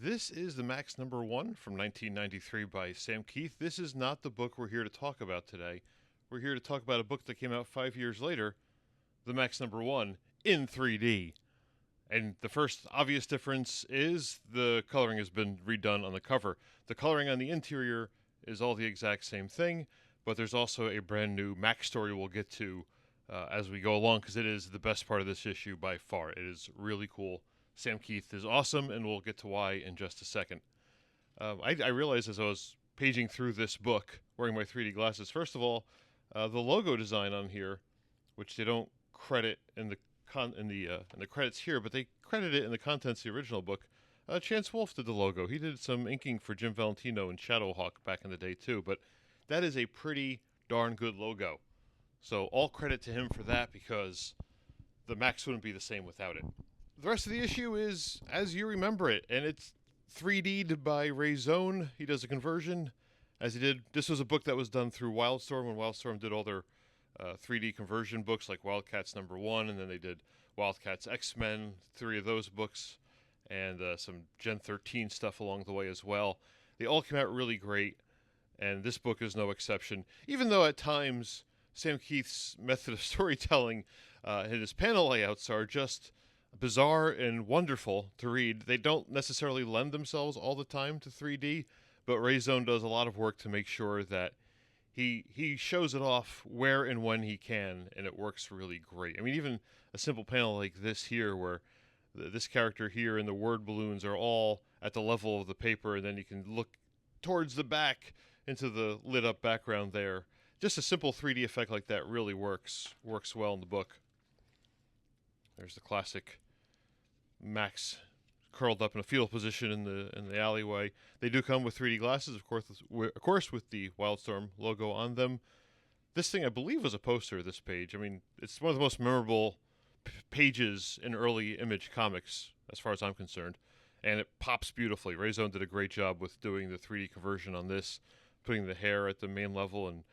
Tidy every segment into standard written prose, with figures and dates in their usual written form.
This is the Maxx #1 from 1993 by Sam Kieth. This is not the book we're here to talk about today. We're here to talk about a book that came out 5 years later, the Maxx #1, in 3D. And the first obvious difference is the coloring has been redone on the cover. The coloring on the interior is all the exact same thing, but there's also a brand new Maxx story we'll get to as we go along, because it is the best part of this issue by far. It is really cool. Sam Kieth is awesome, and we'll get to why in just a second. I realized as I was paging through this book, wearing my 3D glasses, first of all, the logo design on here, which they don't credit in the credits here, but they credit it in the contents of the original book. Chance Wolfe did the logo. He did some inking for Jim Valentino and Shadowhawk back in the day too, but that is a pretty darn good logo. So all credit to him for that, because the Maxx wouldn't be the same without it. The rest of the issue is as you remember it, and it's 3D'd by Ray Zone. He does a conversion, as he did. This was a book that was done through WildStorm when WildStorm did all their 3D conversion books, like Wildcats #1, and then they did Wildcats X-Men, 3 of those books, and some Gen 13 stuff along the way as well. They all came out really great, and this book is no exception, even though at times Sam Kieth's method of storytelling and his panel layouts are just bizarre and wonderful to read. They don't necessarily lend themselves all the time to 3D, but Ray Zone does a lot of work to make sure that he shows it off where and when he can, and it works really great. I mean, even a simple panel like this here, where this character here and the word balloons are all at the level of the paper, and then you can look towards the back into the lit up background there. Just a simple 3D effect like that really works well in the book. There's the classic Maxx curled up in a fetal position in the alleyway. They do come with 3D glasses, of course, with the WildStorm logo on them. This thing, I believe, was a poster. This page, I mean, it's one of the most memorable pages in early Image comics, as far as I'm concerned, and it pops beautifully. Ray Zone did a great job with doing the 3D conversion on this, putting the hair at the main level and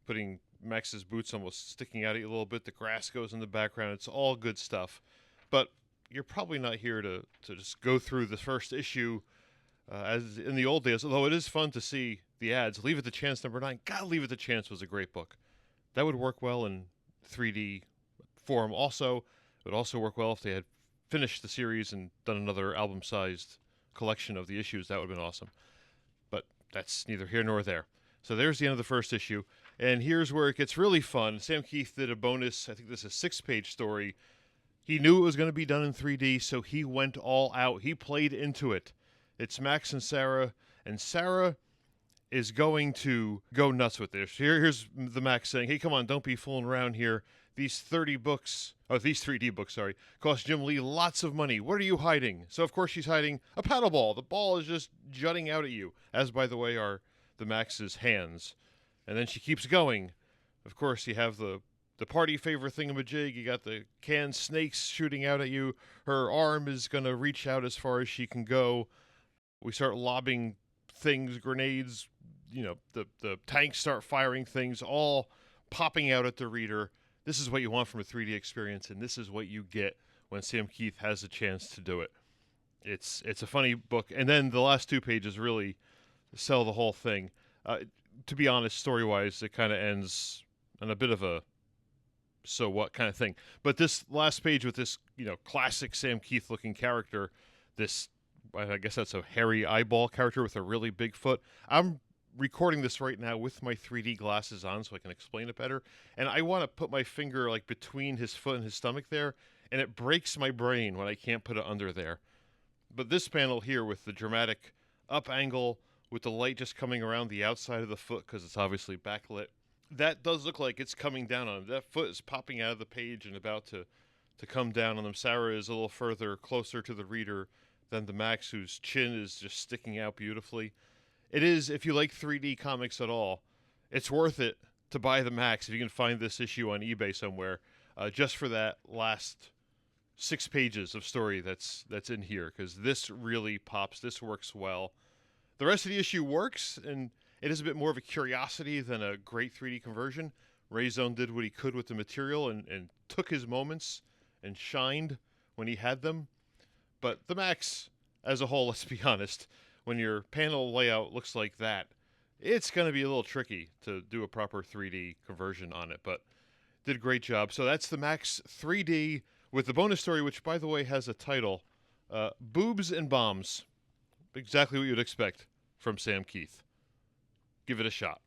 putting Max's boots almost sticking out at you a little bit. The grass goes in the background. It's all good stuff. But you're probably not here to just go through the first issue as in the old days, although it is fun to see the ads. Leave It to Chance #9. God, Leave It to Chance was a great book. That would work well in 3D form also. It would also work well if they had finished the series and done another album-sized collection of the issues. That would have been awesome. But that's neither here nor there. So there's the end of the first issue. And here's where it gets really fun. Sam Kieth did a bonus, I think this is a 6-page story. He knew it was going to be done in 3D, so he went all out. He played into it. It's Maxx and Sarah is going to go nuts with this. Here's the Maxx saying, hey, come on, don't be fooling around here. These 3D books, cost Jim Lee lots of money. What are you hiding? So, of course, she's hiding a paddle ball. The ball is just jutting out at you, as, by the way, are the Max's hands. And then she keeps going. Of course, you have the party favor thingamajig. You got the canned snakes shooting out at you. Her arm is going to reach out as far as she can go. We start lobbing things, grenades. You know, the tanks start firing things, all popping out at the reader. This is what you want from a 3D experience, and this is what you get when Sam Kieth has a chance to do it. It's a funny book. And then the last 2 pages really sell the whole thing. To be honest, story-wise, it kind of ends on a bit of a so what kind of thing. But this last page with this, classic Sam Kieth-looking character, this, I guess that's a hairy eyeball character with a really big foot. I'm recording this right now with my 3D glasses on so I can explain it better. And I want to put my finger like between his foot and his stomach there, and it breaks my brain when I can't put it under there. But this panel here with the dramatic up angle, with the light just coming around the outside of the foot because it's obviously backlit, that does look like it's coming down on him. That foot is popping out of the page and about to come down on them. Sarah is a little further, closer to the reader than the Maxx, whose chin is just sticking out beautifully. It is, if you like 3D comics at all, it's worth it to buy the Maxx if you can find this issue on eBay somewhere, just for that last 6 pages of story that's in here, because this really pops. This works well. The rest of the issue works, and it is a bit more of a curiosity than a great 3D conversion. Ray Zone did what he could with the material and took his moments and shined when he had them. But the Maxx, as a whole, let's be honest, when your panel layout looks like that, it's going to be a little tricky to do a proper 3D conversion on it, but did a great job. So that's the Maxx 3D with the bonus story, which, by the way, has a title, Boobs and Bombs. Exactly what you'd expect from Sam Kieth. Give it a shot.